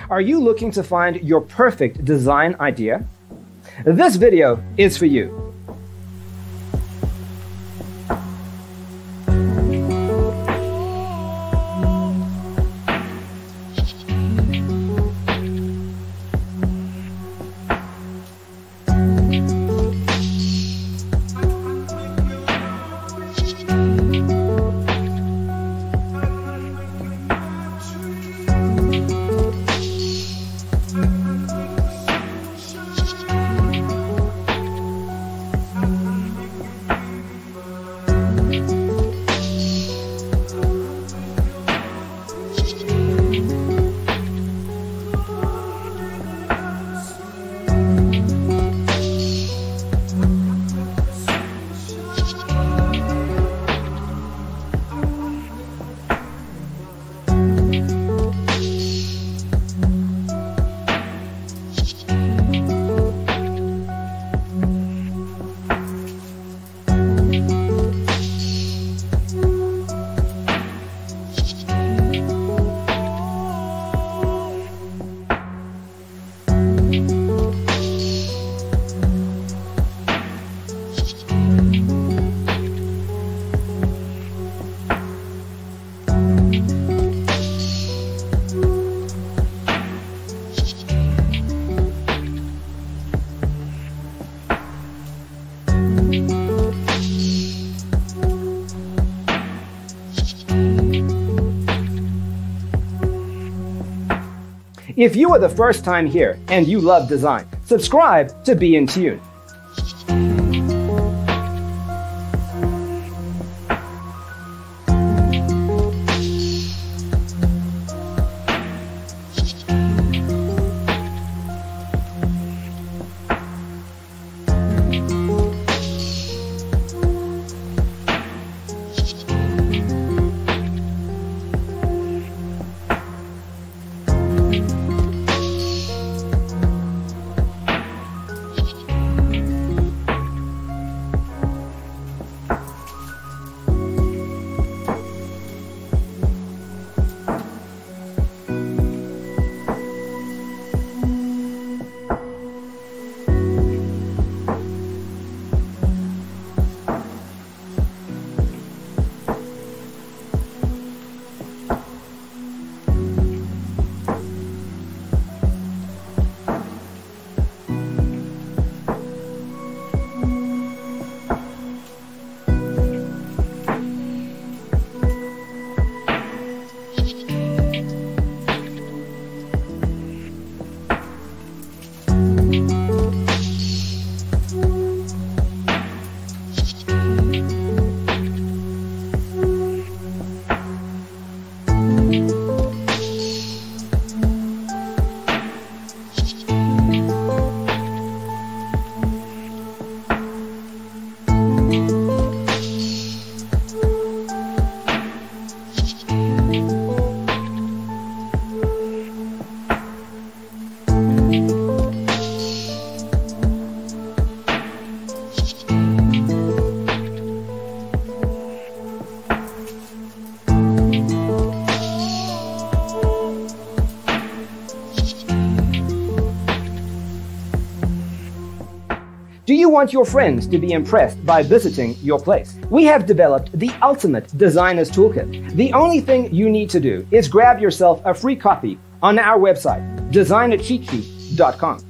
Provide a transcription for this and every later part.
Are you looking to find your perfect design idea? This video is for you. If you are the first time here and you love design, subscribe to Be in Tune. Do you want your friends to be impressed by visiting your place? We have developed the ultimate designer's toolkit. The only thing you need to do is grab yourself a free copy on our website, designercheatsheet.com.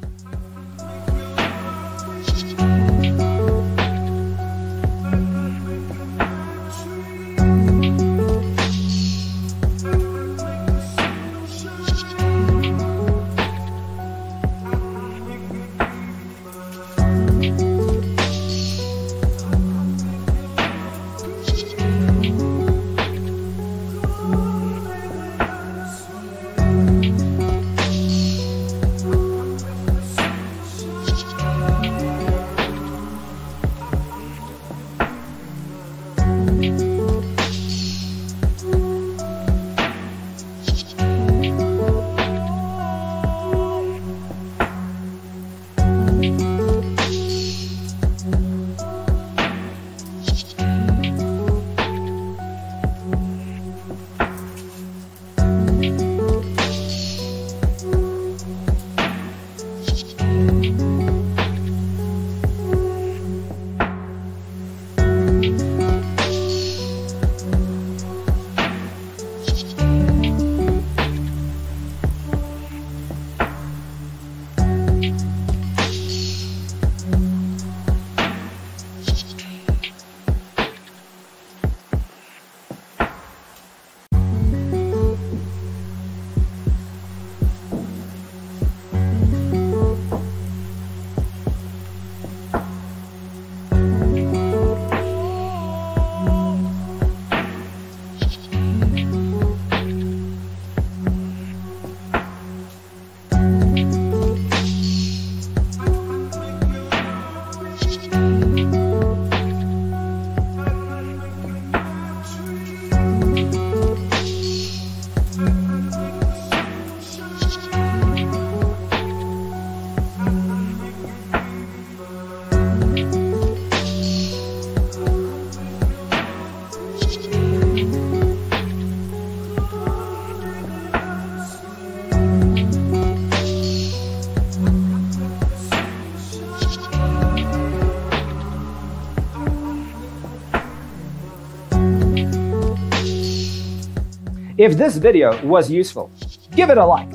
If this video was useful, give it a like.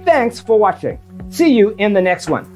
Thanks for watching. See you in the next one.